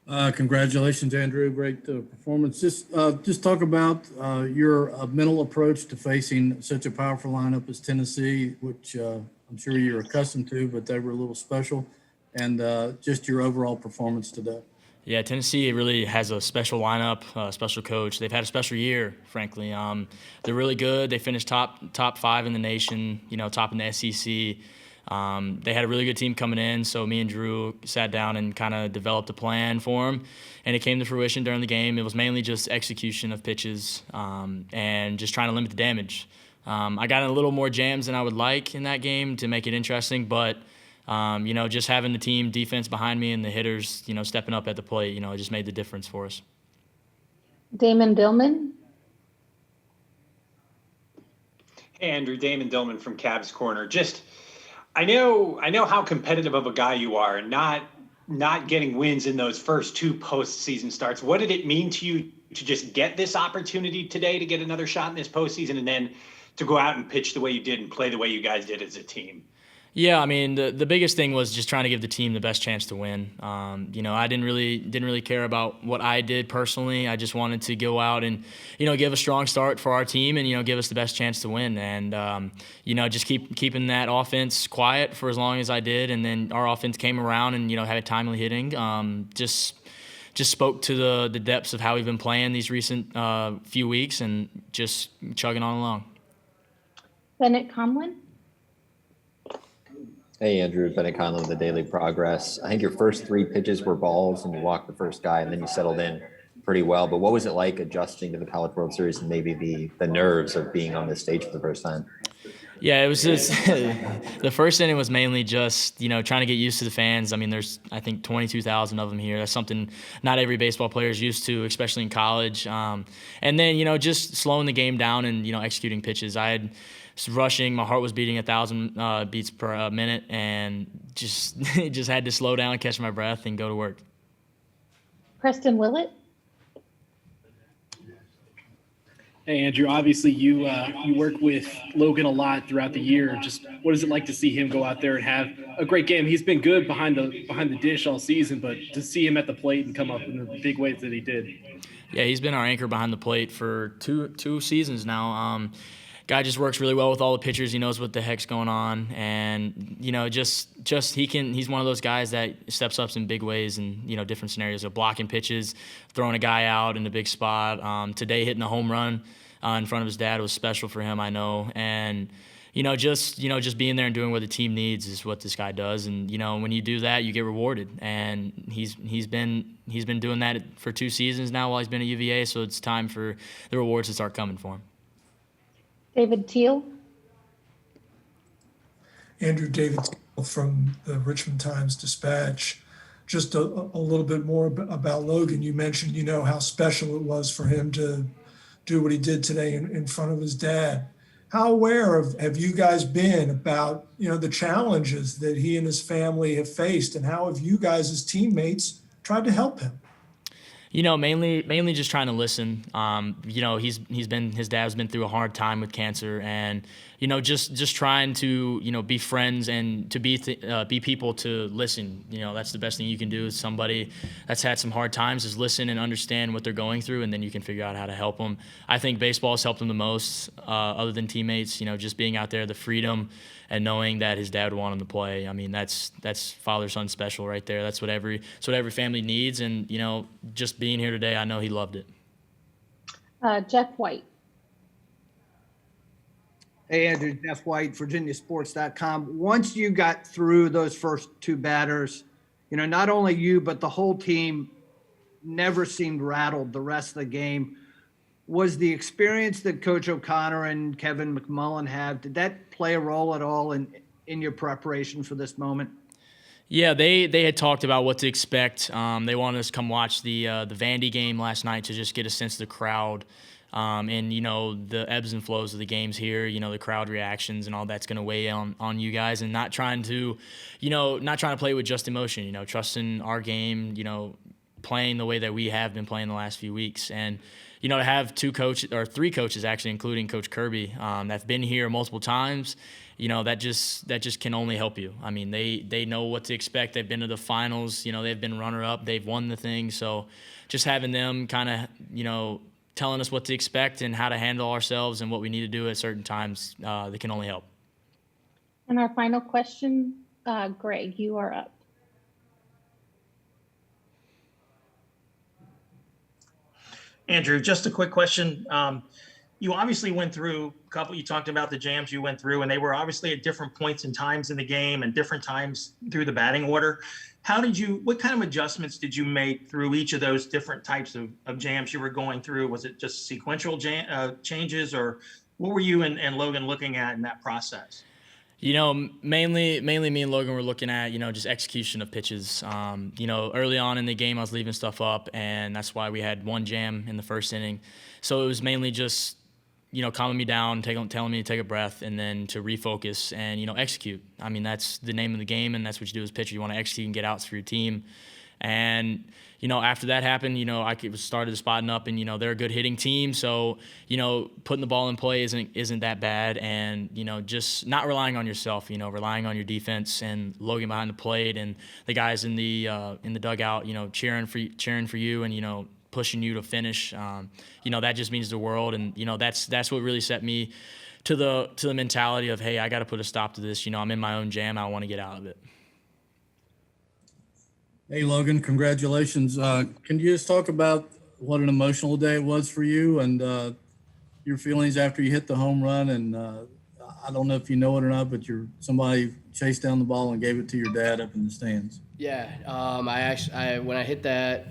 Congratulations, Andrew. Great performance. Just talk about your mental approach to facing such a powerful lineup as Tennessee, which I'm sure you're accustomed to, but they were a little special, and just your overall performance today. Yeah, Tennessee really has a special lineup, special coach. They've had a special year, frankly. They're really good. They finished top five in the nation. Top in the SEC. They had a really good team coming in, so me and Drew sat down and kind of developed a plan for them, and it came to fruition during the game. It was mainly just execution of pitches and just trying to limit the damage. I got in a little more jams than I would like in that game to make it interesting, but just having the team defense behind me and the hitters, stepping up at the plate, it just made the difference for us. Damon Dillman. Hey, Andrew, Damon Dillman from Cavs Corner. I know how competitive of a guy you are, and not getting wins in those first two postseason starts. What did it mean to you to just get this opportunity today to get another shot in this postseason, and then to go out and pitch the way you did and play the way you guys did as a team? Yeah, I mean the biggest thing was just trying to give the team the best chance to win. I didn't really care about what I did personally. I just wanted to go out and give a strong start for our team and give us the best chance to win. And just keeping that offense quiet for as long as I did, and then our offense came around and had timely hitting. Just spoke to the depths of how we've been playing these recent few weeks and just chugging on along. Bennett Conlon. Hey, Andrew, Bennett Conlon with the Daily Progress. I think your first three pitches were balls and you walked the first guy and then you settled in pretty well. But what was it like adjusting to the College World Series and maybe the nerves of being on this stage for the first time? Yeah, it was just the first inning was mainly just, trying to get used to the fans. I mean, there's, I think, 22,000 of them here. That's something not every baseball player is used to, especially in college. And then, just slowing the game down and, executing pitches. I had rushing, my heart was beating 1,000 beats per minute, and just had to slow down, catch my breath, and go to work. Preston Willett. Hey, Andrew, obviously you work with Logan a lot throughout the year. Just what is it like to see him go out there and have a great game? He's been good behind the dish all season, but to see him at the plate and come up in the big ways that he did. Yeah, he's been our anchor behind the plate for two seasons now. Guy just works really well with all the pitchers. He knows what the heck's going on, and he's one of those guys that steps up in big ways in different scenarios. So blocking pitches, throwing a guy out in a big spot. Today hitting a home run in front of his dad was special for him, I know. And just being there and doing what the team needs is what this guy does. And when you do that, you get rewarded. And he's been doing that for 2 seasons now while he's been at UVA. So it's time for the rewards to start coming for him. David Teal. Andrew, David Teal from the Richmond Times-Dispatch. Just a little bit more about Logan. You mentioned, how special it was for him to do what he did today in front of his dad. How aware have you guys been about, the challenges that he and his family have faced, and how have you guys as teammates tried to help him? Mainly just trying to listen. His dad's been through a hard time with cancer, and just trying to be friends and to be people to listen. That's the best thing you can do with somebody that's had some hard times, is listen and understand what they're going through, and then you can figure out how to help them. I think baseball has helped him the most, other than teammates. Just being out there, the freedom, and knowing that his dad would want him to play. I mean, that's father-son special right there. That's what every family needs, and just being here today, I know he loved it. Jeff White. Hey, Andrew, Jeff White, VirginiaSports.com. Once you got through those first 2 batters, not only you, but the whole team never seemed rattled the rest of the game. Was the experience that Coach O'Connor and Kevin McMullen have, did that play a role at all in your preparation for this moment? Yeah, they had talked about what to expect. They wanted us to come watch the Vandy game last night to just get a sense of the crowd, and the ebbs and flows of the games here. The crowd reactions and all that's going to weigh on you guys, and not trying to play with just emotion. Trusting our game. playing the way that we have been playing the last few weeks. And, to have three coaches actually, including Coach Kirby, that's been here multiple times, that just can only help you. I mean, they know what to expect. They've been to the finals. They've been runner-up. They've won the thing. So just having them kind of, telling us what to expect and how to handle ourselves and what we need to do at certain times, they can only help. And our final question, Greg, you are up. Andrew, just a quick question. You obviously went through you talked about the jams you went through, and they were obviously at different points and times in the game and different times through the batting order. What kind of adjustments did you make through each of those different types of jams you were going through? Was it just sequential changes, or what were you and Logan looking at in that process? Mainly me and Logan were looking at, just execution of pitches. Early on in the game, I was leaving stuff up, and that's why we had one jam in the first inning. So it was mainly just, calming me down, telling me to take a breath, and then to refocus and, execute. I mean, that's the name of the game, and that's what you do as a pitcher. You want to execute and get outs for your team. And, after that happened, I started spotting up, and, they're a good hitting team. So, putting the ball in play isn't that bad. And, just not relying on yourself, relying on your defense and Logan behind the plate and the guys in the dugout, cheering for you and, pushing you to finish. That just means the world. And, that's what really set me to the mentality of, hey, I got to put a stop to this. I'm in my own jam. I want to get out of it. Hey, Logan, congratulations. Can you just talk about what an emotional day it was for you and your feelings after you hit the home run? And I don't know if you know it or not, but somebody chased down the ball and gave it to your dad up in the stands. Yeah, when I hit that,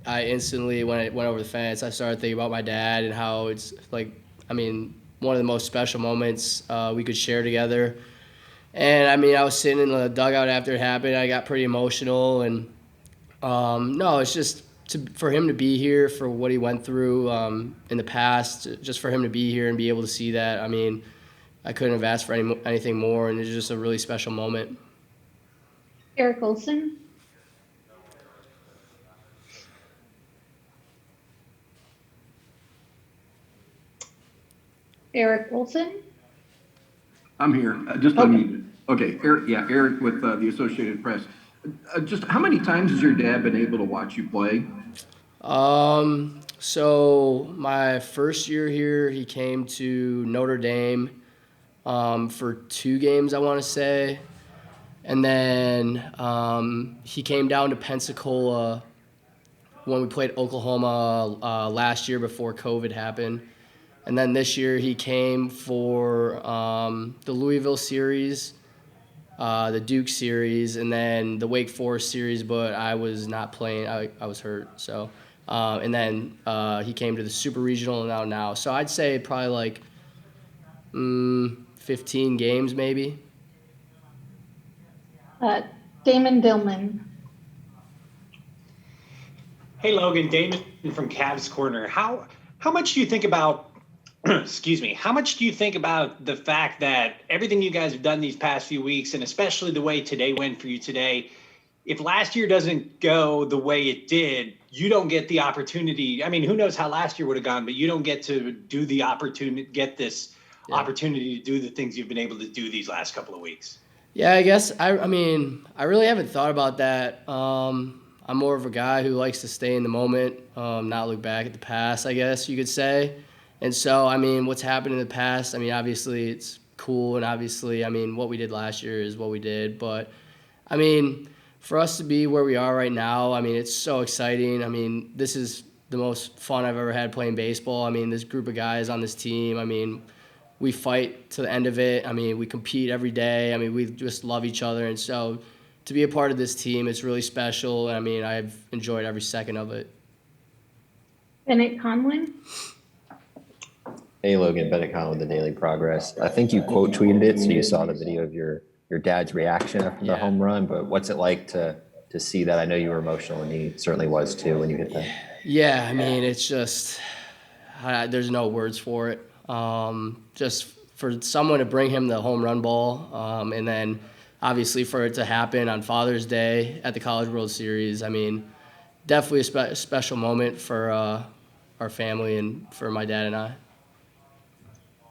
I instantly, when it went over the fence, I started thinking about my dad and how it's one of the most special moments we could share together. And, I was sitting in the dugout after it happened. I got pretty emotional. And, no, it's just for him to be here for what he went through in the past, just for him to be here and be able to see that. I couldn't have asked for anything more, and it's just a really special moment. Eric Olson. Eric Olson. I'm here. Just unmuted. Okay, Eric. Yeah, Eric with the Associated Press. Just how many times has your dad been able to watch you play? So my first year here, he came to Notre Dame for 2 games, I want to say. And then he came down to Pensacola when we played Oklahoma last year before COVID happened. And then this year he came for the Louisville series, the Duke series, and then the Wake Forest series, but I was not playing. I was hurt. So, and then he came to the Super Regional now. So I'd say probably 15 games maybe. Damon Dillman. Hey, Logan, Damon from Cavs Corner. How much do you think about excuse me, how much do you think about the fact that everything you guys have done these past few weeks, and especially the way today went for you today, if last year doesn't go the way it did, you don't get the opportunity. Who knows how last year would have gone, but you don't get to do the opportunity, opportunity to do the things you've been able to do these last couple of weeks. Yeah, I guess, I really haven't thought about that. I'm more of a guy who likes to stay in the moment, not look back at the past, I guess you could say. And so, what's happened in the past, obviously it's cool. And obviously, what we did last year is what we did. But, for us to be where we are right now, it's so exciting. This is the most fun I've ever had playing baseball. This group of guys on this team, we fight to the end of it. We compete every day. We just love each other. And so to be a part of this team, it's really special. I've enjoyed every second of it. Bennett Conlon. Hey, Logan, Bennett Conlon with the Daily Progress. I think you quote tweeted it, so you saw the video of your dad's reaction after the home run, but what's it like to see that? I know you were emotional, and he certainly was too when you hit that. Yeah, it's just, there's no words for it. Just for someone to bring him the home run ball, and then obviously for it to happen on Father's Day at the College World Series, I mean, definitely a special moment for our family and for my dad and I.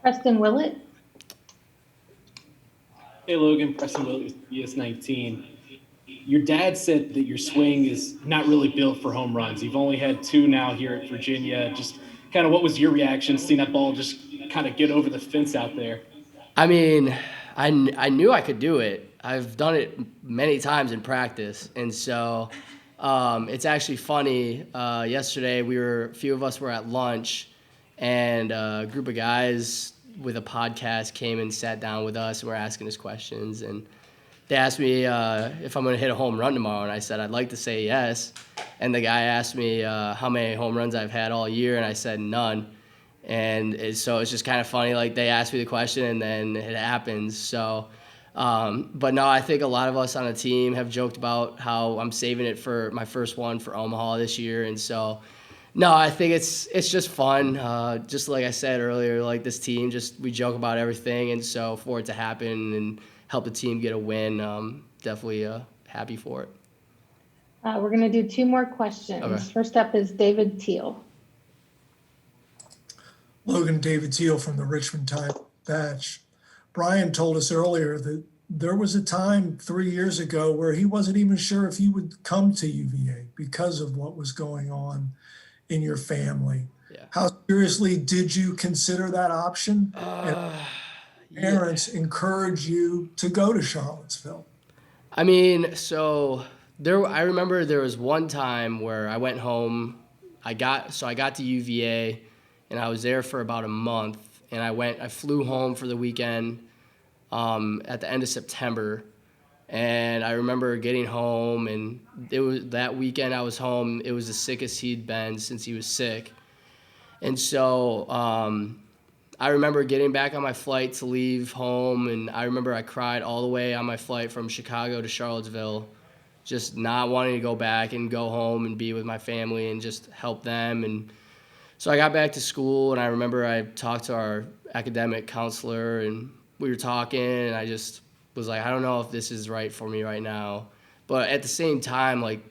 Preston Willett. Hey, Logan, Preston Williams, BS19. Your dad said that your swing is not really built for home runs. You've only had 2 now here at Virginia. Just kind of what was your reaction seeing that ball just kind of get over the fence out there? I mean, I knew I could do it. I've done it many times in practice. And so it's actually funny. Yesterday, a few of us were at lunch, and a group of guys with a podcast came and sat down with us and were asking us questions. And they asked me if I'm going to hit a home run tomorrow, and I said I'd like to say yes. And the guy asked me how many home runs I've had all year, and I said none. And so it's just kind of funny, like they asked me the question and then it happens. So, but no, I think a lot of us on the team have joked about how I'm saving it for my first one for Omaha this year. And so, no, I think it's just fun. Just like I said earlier, like this team, we joke about everything. And so for it to happen and help the team get a win, definitely happy for it. We're going to do 2 more questions. Okay. First up is David Teal. Logan, David Teal from the Richmond Times-Dispatch. Brian told us earlier that there was a time 3 years ago where he wasn't even sure if he would come to UVA because of what was going on in your family. Yeah. How seriously did you consider that option? And parents encourage you to go to Charlottesville? I mean, I remember there was one time where I went home. I got to UVA, and I was there for about a month. And I flew home for the weekend at the end of September. And I remember getting home, and it was that weekend I was home. It was the sickest he'd been since he was sick. And so I remember getting back on my flight to leave home, and I remember I cried all the way on my flight from Chicago to Charlottesville, just not wanting to go back and go home and be with my family and just help them. And so I got back to school, and I remember I talked to our academic counselor, and we were talking, and I just was like, I don't know if this is right for me right now. But at the same time, like,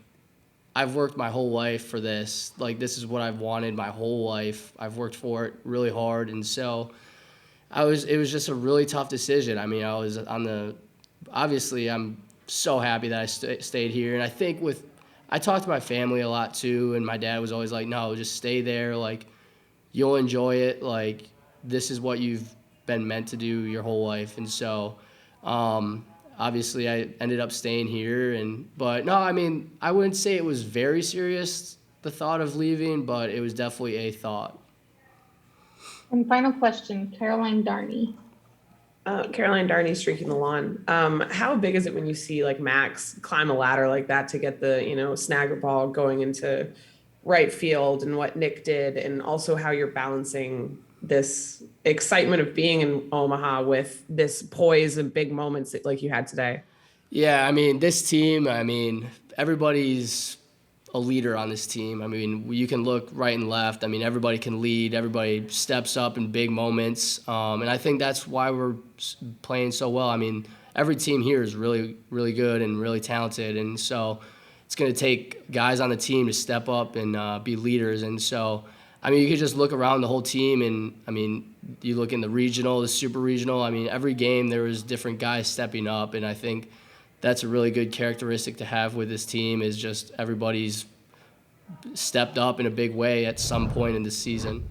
I've worked my whole life for this. Like, this is what I've wanted my whole life. I've worked for it really hard. And so it was just a really tough decision. I mean, obviously I'm so happy that I stayed here. And I think I talked to my family a lot too. And my dad was always like, no, just stay there. Like, you'll enjoy it. Like, this is what you've been meant to do your whole life. And so, obviously I ended up staying here, but no, I mean, I wouldn't say it was very serious, the thought of leaving, but it was definitely a thought. And final question, Caroline Darney. Caroline Darney, Streaking the Lawn. How big is it when you see like Max climb a ladder like that to get the, snagger ball going into right field, and what Nick did, and also how you're balancing this excitement of being in Omaha with this poise and big moments like you had today? Yeah, I mean, this team, everybody's a leader on this team. I mean, you can look right and left. I mean, everybody can lead. Everybody steps up in big moments. And I think that's why we're playing so well. I mean, every team here is really, really good and really talented. And so it's going to take guys on the team to step up and be leaders. And so, I mean, you could just look around the whole team, and, I mean, you look in the regional, the super regional. I mean, every game there was different guys stepping up, and I think that's a really good characteristic to have with this team, is just everybody's stepped up in a big way at some point in the season.